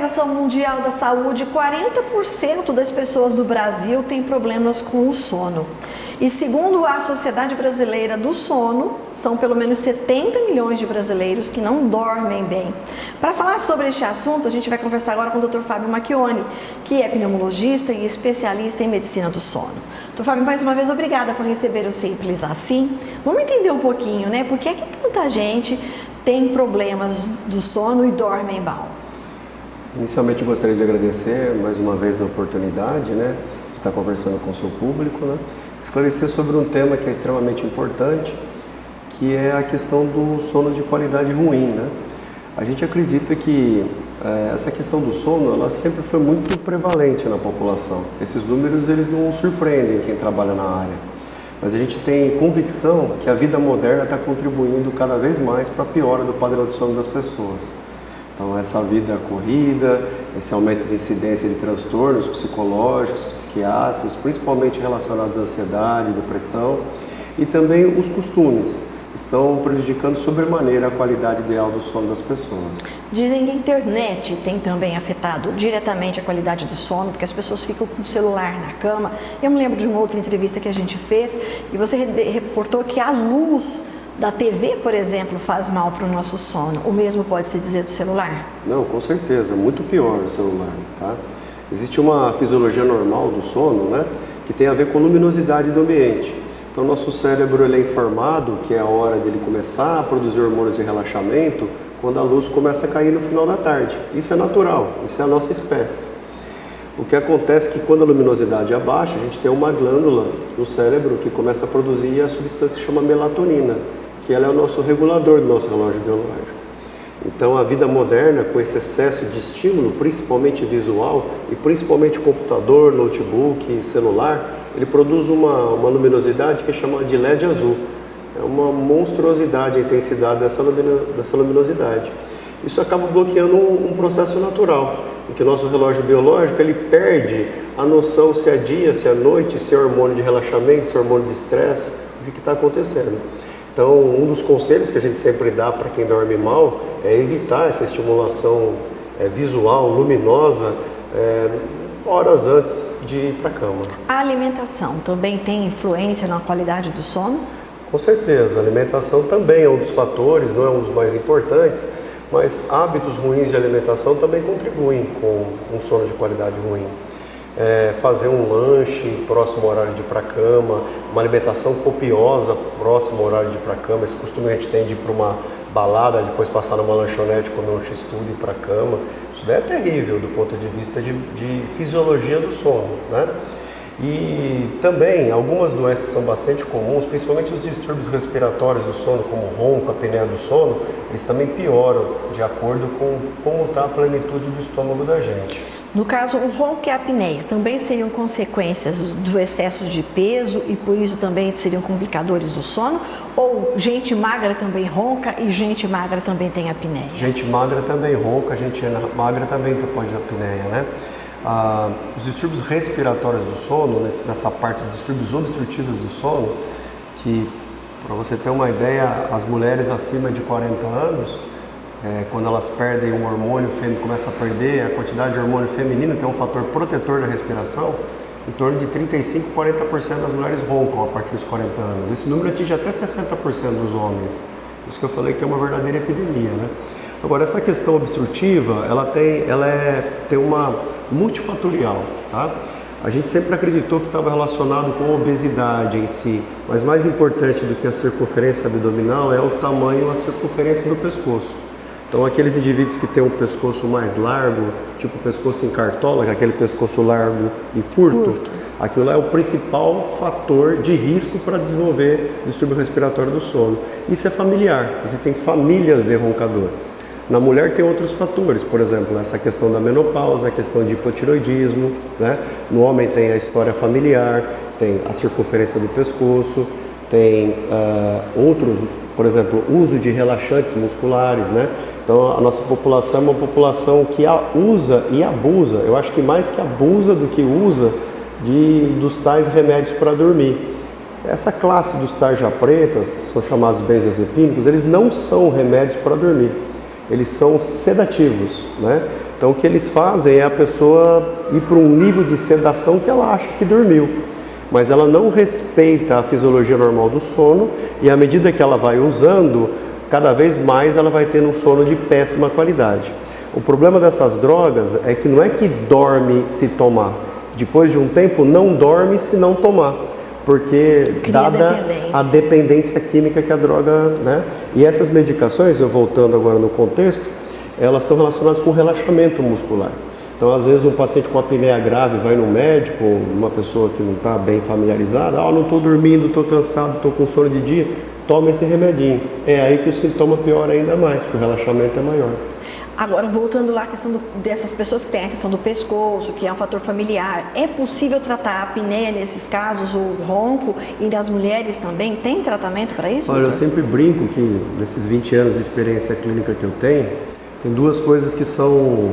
Organização Mundial da Saúde, 40% das pessoas do Brasil têm problemas com o sono. E segundo a Sociedade Brasileira do Sono, são pelo menos 70 milhões de brasileiros que não dormem bem. Para falar sobre este assunto, a gente vai conversar agora com o Dr. Fábio Macchione, que é pneumologista e especialista em medicina do sono. Dr. Fábio, mais uma vez, obrigada por receber o Simples Assim. Vamos entender um pouquinho, né? Por que é que tanta gente tem problemas do sono e dorme mal? Inicialmente, eu gostaria de agradecer mais uma vez a oportunidade, né, de estar conversando com o seu público, né? Esclarecer sobre um tema que é extremamente importante, que é a questão do sono de qualidade ruim, né? A gente acredita que essa questão do sono, ela sempre foi muito prevalente na população. Esses números, eles não surpreendem quem trabalha na área. Mas a gente tem convicção que a vida moderna está contribuindo cada vez mais para a piora do padrão de sono das pessoas. Então, essa vida corrida, esse aumento de incidência de transtornos psicológicos, psiquiátricos, principalmente relacionados à ansiedade, depressão, e também os costumes, estão prejudicando sobremaneira a qualidade ideal do sono das pessoas. Dizem que a internet tem também afetado diretamente a qualidade do sono, porque as pessoas ficam com o celular na cama. Eu me lembro de uma outra entrevista que a gente fez e você reportou que a luz da TV, por exemplo, faz mal para o nosso sono. O mesmo pode se dizer do celular? Não, com certeza, muito pior o celular, tá? Existe uma fisiologia normal do sono, né, que tem a ver com a luminosidade do ambiente. Então, nosso cérebro, ele é informado que é a hora dele começar a produzir hormônios de relaxamento quando a luz começa a cair no final da tarde. Isso é natural, isso é a nossa espécie. O que acontece é que quando a luminosidade abaixa, a gente tem uma glândula no cérebro que começa a produzir a substância que chama melatonina, que ela é o nosso regulador do nosso relógio biológico. Então, a vida moderna, com esse excesso de estímulo, principalmente visual, e principalmente computador, notebook, celular, ele produz uma luminosidade que é chamada de LED azul. É uma monstruosidade a intensidade dessa luminosidade. Isso acaba bloqueando um processo natural, em que o nosso relógio biológico ele perde a noção se é dia, se é noite, se é hormônio de relaxamento, se é hormônio de estresse, o que está acontecendo. Então, um dos conselhos que a gente sempre dá para quem dorme mal é evitar essa estimulação visual, luminosa, horas antes de ir para a cama. A alimentação também tem influência na qualidade do sono? Com certeza, a alimentação também é um dos fatores, não é um dos mais importantes, mas hábitos ruins de alimentação também contribuem com um sono de qualidade ruim. Fazer um lanche próximo ao horário de ir para a cama, uma alimentação copiosa próximo ao horário de ir para a cama. Esse costume a gente tem de ir para uma balada, depois passar numa lanchonete, comer um x-tudo e ir para a cama. Isso daí é terrível do ponto de vista de fisiologia do sono, né? E também algumas doenças são bastante comuns, principalmente os distúrbios respiratórios do sono, como o ronco, a apneia do sono, eles também pioram de acordo com como está a plenitude do estômago da gente. No caso, o ronco e a apneia também seriam consequências do excesso de peso e por isso também seriam complicadores do sono? Ou gente magra também ronca e gente magra também tem apneia? Gente magra também ronca, gente magra também pode ter apneia, né? Os distúrbios respiratórios do sono, nessa parte dos distúrbios obstrutivos do sono, que, para você ter uma ideia, as mulheres acima de 40 anos, quando elas perdem um hormônio, começa a perder a quantidade de hormônio feminino, que é um fator protetor da respiração, em torno de 35% a 40% das mulheres roncam a partir dos 40 anos. Esse número atinge até 60% dos homens. Isso que eu falei que é uma verdadeira epidemia, né? Agora, essa questão obstrutiva, ela tem uma multifatorial, tá? A gente sempre acreditou que estava relacionado com a obesidade em si, mas mais importante do que a circunferência abdominal é o tamanho, a circunferência do pescoço. Então, aqueles indivíduos que têm um pescoço mais largo, tipo pescoço em cartola, que é aquele pescoço largo e curto, aquilo lá é o principal fator de risco para desenvolver distúrbio respiratório do sono. Isso é familiar, existem famílias de roncadores. Na mulher tem outros fatores, por exemplo, essa questão da menopausa, a questão de hipotiroidismo, né? No homem tem a história familiar, tem a circunferência do pescoço, tem outros, por exemplo, uso de relaxantes musculares, né? Então, a nossa população é uma população que usa e abusa, eu acho que mais que abusa do que usa dos tais remédios para dormir. Essa classe dos tarja pretas, que são chamados benzodiazepínicos, eles não são remédios para dormir, eles são sedativos, né? Então o que eles fazem é a pessoa ir para um nível de sedação que ela acha que dormiu, mas ela não respeita a fisiologia normal do sono e à medida que ela vai usando, cada vez mais ela vai tendo um sono de péssima qualidade. O problema dessas drogas é que não é que dorme se tomar, depois de um tempo não dorme se não tomar, porque dada a dependência química que a droga, né? E essas medicações, eu voltando agora no contexto, elas estão relacionadas com relaxamento muscular. Então, às vezes, um paciente com apneia grave vai no médico, uma pessoa que não está bem familiarizada, não estou dormindo, estou cansado, estou com sono de dia, toma esse remedinho. É aí que o sintoma piora ainda mais, porque o relaxamento é maior. Agora, voltando lá à questão dessas pessoas que têm a questão do pescoço, que é um fator familiar, é possível tratar a apneia nesses casos, o ronco, e das mulheres também? Tem tratamento para isso? Olha, eu sempre brinco que, nesses 20 anos de experiência clínica que eu tenho, tem duas coisas que são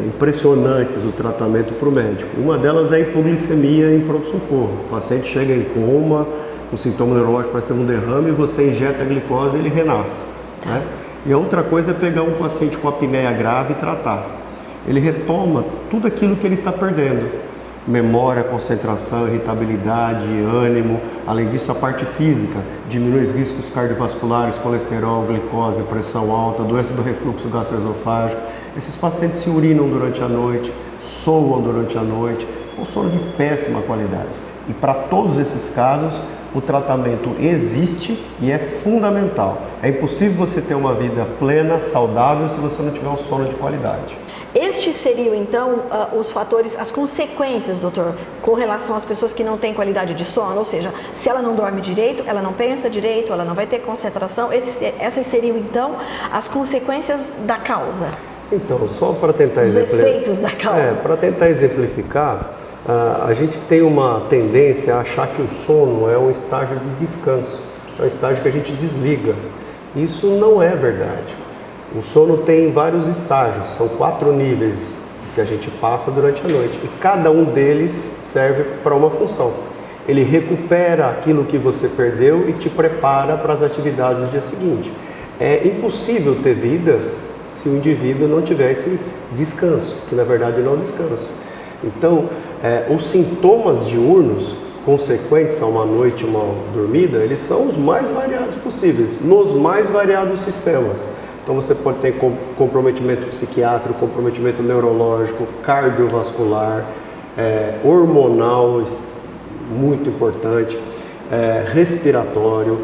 impressionantes o tratamento para o médico. Uma delas é a hipoglicemia em pronto-socorro. O paciente chega em coma, com sintoma neurológico, parece ter um derrame, e você injeta a glicose e ele renasce. Tá. Né? E a outra coisa é pegar um paciente com apneia grave e tratar. Ele retoma tudo aquilo que ele está perdendo. Memória, concentração, irritabilidade, ânimo. Além disso, a parte física. Diminui os riscos cardiovasculares, colesterol, glicose, pressão alta, doença do refluxo gastroesofágico. Esses pacientes se urinam durante a noite, soam durante a noite, com sono de péssima qualidade. E para todos esses casos, o tratamento existe e é fundamental. É impossível você ter uma vida plena, saudável, se você não tiver um sono de qualidade. Estes seriam, então, os fatores, as consequências, doutor, com relação às pessoas que não têm qualidade de sono? Ou seja, se ela não dorme direito, ela não pensa direito, ela não vai ter concentração. Essas seriam, então, as consequências da causa? Então, só para tentar exemplificar. Os efeitos da causa. Para tentar exemplificar, a gente tem uma tendência a achar que o sono é um estágio de descanso, é um estágio que a gente desliga. Isso não é verdade. O sono tem vários estágios, são 4 níveis que a gente passa durante a noite e cada um deles serve para uma função. Ele recupera aquilo que você perdeu e te prepara para as atividades do dia seguinte. É impossível ter vidas se o indivíduo não tiver esse descanso, que na verdade não é um descanso. Então, os sintomas diurnos consequentes a uma noite mal dormida, eles são os mais variados possíveis, nos mais variados sistemas. Então você pode ter comprometimento psiquiátrico, comprometimento neurológico, cardiovascular, hormonal, muito importante, respiratório,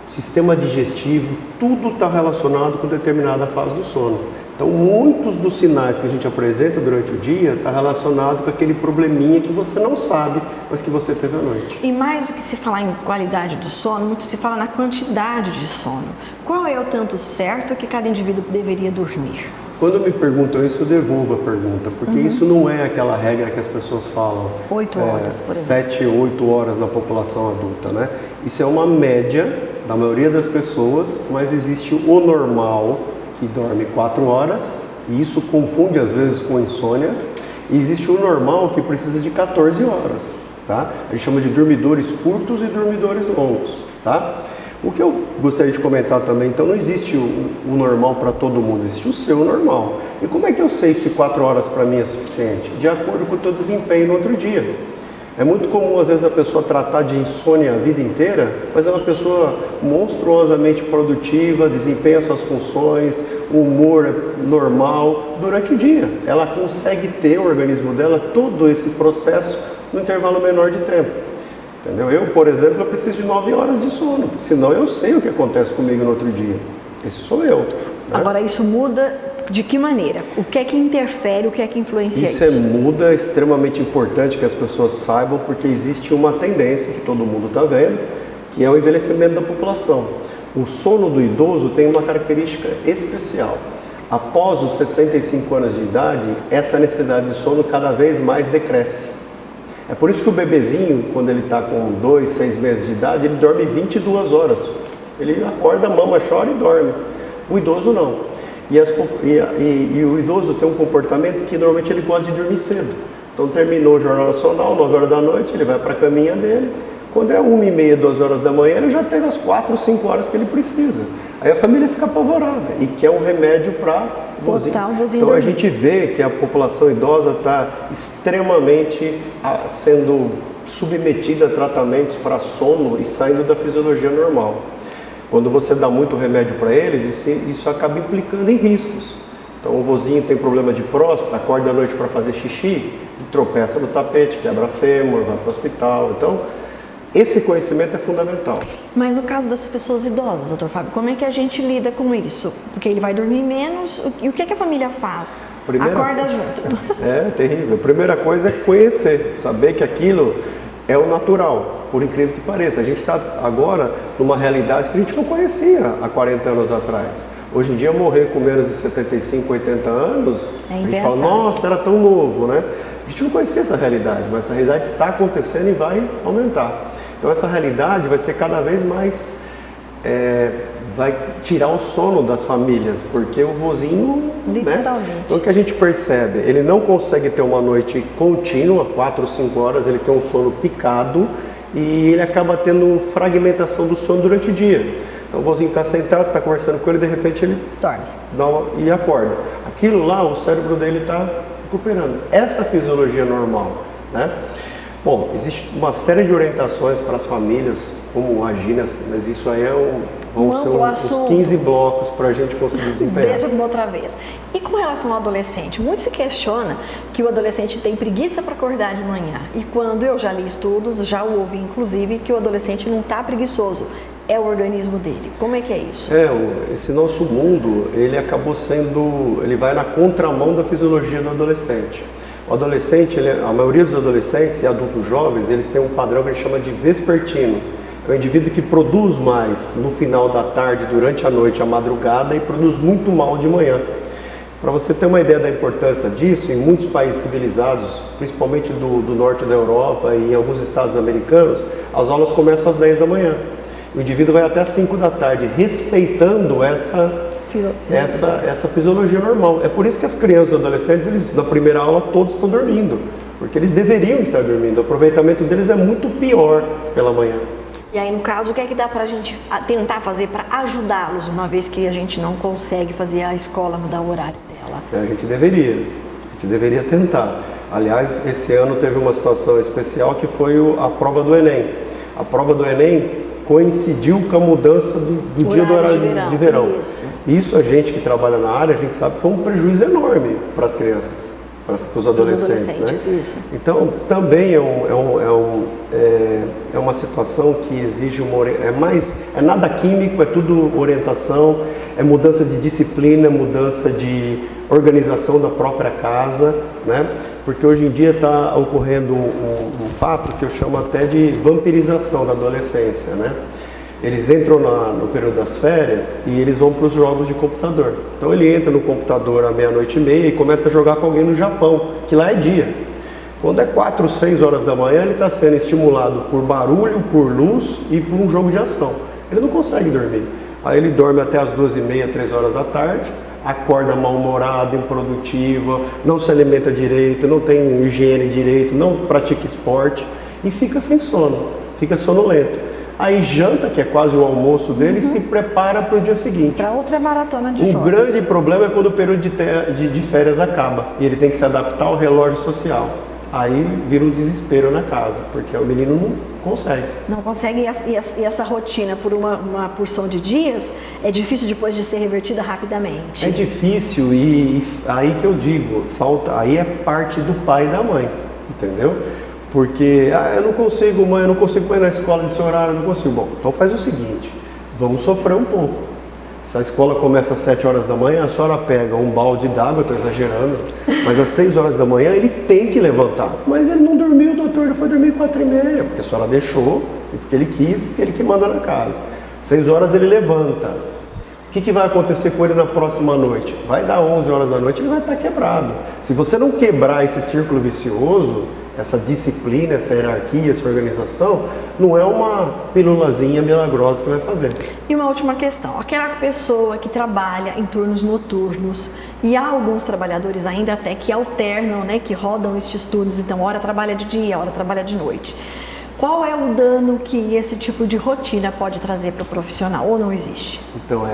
sistema digestivo, tudo está relacionado com determinada fase do sono. Então, muitos dos sinais que a gente apresenta durante o dia está relacionado com aquele probleminha que você não sabe, mas que você teve à noite. E mais do que se falar em qualidade do sono, muito se fala na quantidade de sono. Qual é o tanto certo que cada indivíduo deveria dormir? Quando me perguntam isso, eu devolvo a pergunta, porque isso não é aquela regra que as pessoas falam. 8 horas, por exemplo. 7, 8 horas na população adulta, né? Isso é uma média da maioria das pessoas, mas existe o normal, que dorme 4 horas, e isso confunde às vezes com insônia, e existe o normal que precisa de 14 horas, tá? A gente chama de dormidores curtos e dormidores longos, tá? O que eu gostaria de comentar também, então não existe o normal para todo mundo, existe o seu normal. E como é que eu sei se 4 horas para mim é suficiente? De acordo com o teu desempenho no outro dia. É muito comum, às vezes, a pessoa tratar de insônia a vida inteira, mas é uma pessoa monstruosamente produtiva, desempenha suas funções, o humor é normal durante o dia. Ela consegue ter o organismo dela todo esse processo no intervalo menor de tempo. Entendeu? Eu, por exemplo, eu preciso de 9 horas de sono, porque senão eu sei o que acontece comigo no outro dia. Esse sou eu. Né? Agora, isso muda de que maneira? O que é que interfere, o que é que influencia isso? Isso muda, é extremamente importante que as pessoas saibam, porque existe uma tendência que todo mundo está vendo, que é o envelhecimento da população. O sono do idoso tem uma característica especial. Após os 65 anos de idade, essa necessidade de sono cada vez mais decresce. É por isso que o bebezinho, quando ele está com 2, 6 meses de idade, ele dorme 22 horas. Ele acorda, mama, chora e dorme. O idoso não. E o idoso tem um comportamento que normalmente ele gosta de dormir cedo. Então terminou o Jornal Nacional, 9 horas da noite, ele vai para a caminha dele, Quando é 1h30, 2 horas da manhã, ele já teve as 4 ou 5 horas que ele precisa. Aí a família fica apavorada e quer um remédio para vozinho. Então a gente vê que a população idosa está extremamente sendo submetida a tratamentos para sono e saindo da fisiologia normal. Quando você dá muito remédio para eles, isso acaba implicando em riscos. Então o vozinho tem problema de próstata, acorda à noite para fazer xixi, ele tropeça no tapete, quebra fêmur, vai para o hospital. Então esse conhecimento é fundamental. Mas no caso das pessoas idosas, doutor Fábio, como é que a gente lida com isso? Porque ele vai dormir menos, e o que a família faz? Acorda junto. É terrível. A primeira coisa é conhecer, saber que aquilo é o natural, por incrível que pareça. A gente está agora numa realidade que a gente não conhecia há 40 anos atrás. Hoje em dia, morrer com menos de 75, 80 anos, a gente fala, nossa, era tão novo, né? A gente não conhecia essa realidade, mas essa realidade está acontecendo e vai aumentar. Então essa realidade vai ser cada vez mais, vai tirar o sono das famílias, porque o vozinho, literalmente, né? Então o que a gente percebe, ele não consegue ter uma noite contínua, 4 ou 5 horas, ele tem um sono picado e ele acaba tendo fragmentação do sono durante o dia. Então o vozinho está sentado, você está conversando com ele, de repente ele dorme e acorda. Aquilo lá, o cérebro dele está recuperando. Essa fisiologia normal, né? Bom, existe uma série de orientações para as famílias, como agir, mas isso aí vão ser uns 15 blocos para a gente conseguir desempenhar. Deixa uma outra vez. E com relação ao adolescente, muito se questiona que o adolescente tem preguiça para acordar de manhã. E quando eu já li estudos, já ouvi inclusive, que o adolescente não está preguiçoso. É o organismo dele. Como é que é isso? Esse nosso mundo, ele acabou ele vai na contramão da fisiologia do adolescente. O adolescente, a maioria dos adolescentes e adultos jovens, eles têm um padrão que a gente chama de vespertino. É o indivíduo que produz mais no final da tarde, durante a noite, a madrugada, e produz muito mal de manhã. Para você ter uma ideia da importância disso, em muitos países civilizados, principalmente do norte da Europa e em alguns estados americanos, as aulas começam às 10 da manhã. O indivíduo vai até às 5 da tarde, respeitando essa fisiologia normal. É por isso que as crianças e adolescentes, eles, na primeira aula, todos estão dormindo, porque eles deveriam estar dormindo. O aproveitamento deles é muito pior pela manhã. E aí, no caso, o que é que dá para a gente tentar fazer para ajudá-los, uma vez que a gente não consegue fazer a escola mudar o horário dela? A gente deveria tentar. Aliás, esse ano teve uma situação especial que foi a prova do Enem. A prova do Enem coincidiu com a mudança do dia do horário de verão. Isso a gente que trabalha na área, a gente sabe que foi um prejuízo enorme para as crianças, para os adolescentes, né? Isso. Então, também é uma situação que exige é nada químico, é tudo orientação, é mudança de disciplina, mudança de organização da própria casa, né? Porque hoje em dia está ocorrendo um fato que eu chamo até de vampirização da adolescência, né? Eles entram no período das férias e eles vão para os jogos de computador. Então ele entra no computador à 00:30 e começa a jogar com alguém no Japão, que lá é dia. Quando é 4, 6 horas da manhã, ele está sendo estimulado por barulho, por luz e por um jogo de ação. Ele não consegue dormir. Aí ele dorme até as 2:30, 3 horas da tarde, acorda mal-humorado, improdutivo, não se alimenta direito, não tem higiene direito, não pratica esporte e fica sem sono, fica sonolento. Aí janta, que é quase o almoço dele, e se prepara para o dia seguinte. Para outra maratona de jogos. O grande problema é quando o período de férias acaba e ele tem que se adaptar ao relógio social. Aí vira um desespero na casa, porque o menino não consegue. Não consegue, e essa rotina por uma porção de dias é difícil depois de ser revertida rapidamente. É difícil e aí que eu digo, aí é parte do pai e da mãe, entendeu? Porque, eu não consigo, mãe, eu não consigo ir na escola desse horário, eu não consigo. Bom, então faz o seguinte, vamos sofrer um pouco. Se a escola começa às 7 horas da manhã, a senhora pega um balde d'água, eu estou exagerando, mas às 6 horas da manhã ele tem que levantar. Mas ele não dormiu, doutor, ele foi dormir 4:30, porque a senhora deixou, e porque ele quis, porque ele que manda na casa. 6 horas ele levanta. O que vai acontecer com ele na próxima noite? Vai dar 11 horas da noite, ele vai estar quebrado. Se você não quebrar esse círculo vicioso, essa disciplina, essa hierarquia, essa organização, não é uma pilulazinha milagrosa que vai fazer. E uma última questão, aquela pessoa que trabalha em turnos noturnos, e há alguns trabalhadores ainda até que alternam, né, que rodam estes turnos, então hora trabalha de dia, hora trabalha de noite. Qual é o dano que esse tipo de rotina pode trazer para o profissional ou não existe? Então,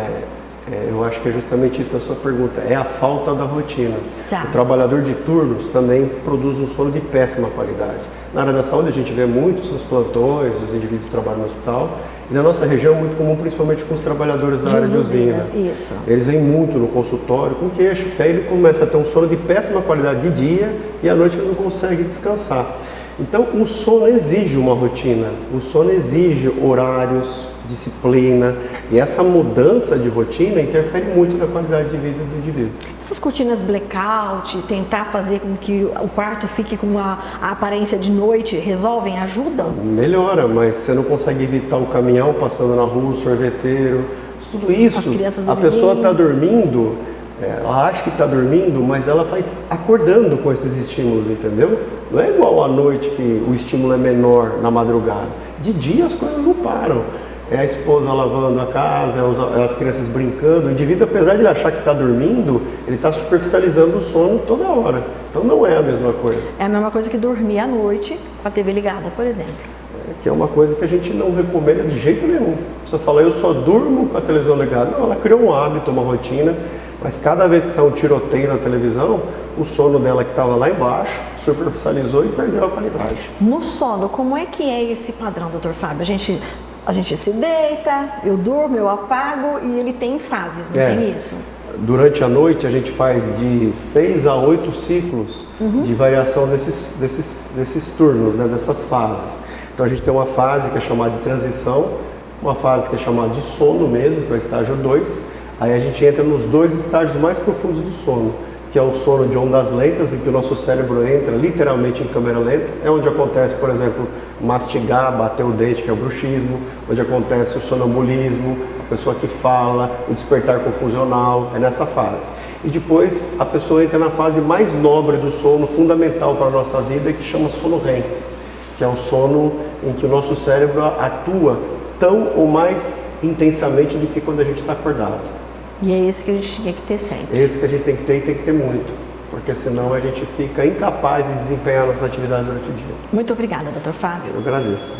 eu acho que é justamente isso que é a sua pergunta, é a falta da rotina. Tá. O trabalhador de turnos também produz um sono de péssima qualidade. Na área da saúde a gente vê muito os plantões, os indivíduos que trabalham no hospital, e na nossa região é muito comum, principalmente com os trabalhadores da área de usina. Isso. Eles vêm muito no consultório com queixa, porque aí ele começa a ter um sono de péssima qualidade de dia e à noite ele não consegue descansar. Então, o sono exige uma rotina, o sono exige horários, disciplina, e essa mudança de rotina interfere muito na qualidade de vida do indivíduo. Essas cortinas blackout, tentar fazer com que o quarto fique com a aparência de noite, resolvem, ajudam? Melhora, mas você não consegue evitar o caminhão passando na rua, o sorveteiro, tudo isso. As crianças do a vizinho. pessoa está dormindo, ela acha que está dormindo, mas ela vai acordando com esses estímulos, entendeu? Não é igual à noite que o estímulo é menor na madrugada. De dia as coisas não param. É a esposa lavando a casa, é as crianças brincando. O indivíduo, apesar de ele achar que está dormindo, ele está superficializando o sono toda hora. Então não é a mesma coisa. É a mesma coisa que dormir à noite com a TV ligada, por exemplo. Que é uma coisa que a gente não recomenda de jeito nenhum. A pessoa fala, eu só durmo com a televisão ligada. Não, ela criou um hábito, uma rotina, mas cada vez que sai um tiroteio na televisão, o sono dela que estava lá embaixo superficializou e perdeu a qualidade. No sono, como é que é esse padrão, doutor Fábio? A gente se deita, eu durmo, eu apago e ele tem fases, não tem isso? Durante a noite a gente faz de 6 a 8 ciclos de variação desses turnos, né, dessas fases. Então a gente tem uma fase que é chamada de transição, uma fase que é chamada de sono mesmo, que é o estágio 2. Aí a gente entra nos 2 estágios mais profundos do sono, que é o sono de ondas lentas, em que o nosso cérebro entra literalmente em câmera lenta. É onde acontece, por exemplo, mastigar, bater o dente, que é o bruxismo, onde acontece o sonambulismo, a pessoa que fala, o despertar confusional, é nessa fase. E depois a pessoa entra na fase mais nobre do sono, fundamental para a nossa vida, que chama sono REM, que é o sono em que o nosso cérebro atua tão ou mais intensamente do que quando a gente está acordado. E é esse que a gente tinha que ter sempre. Esse que a gente tem que ter e tem que ter muito, porque senão a gente fica incapaz de desempenhar nossas atividades durante o dia. Muito obrigada, doutor Fábio. Eu agradeço.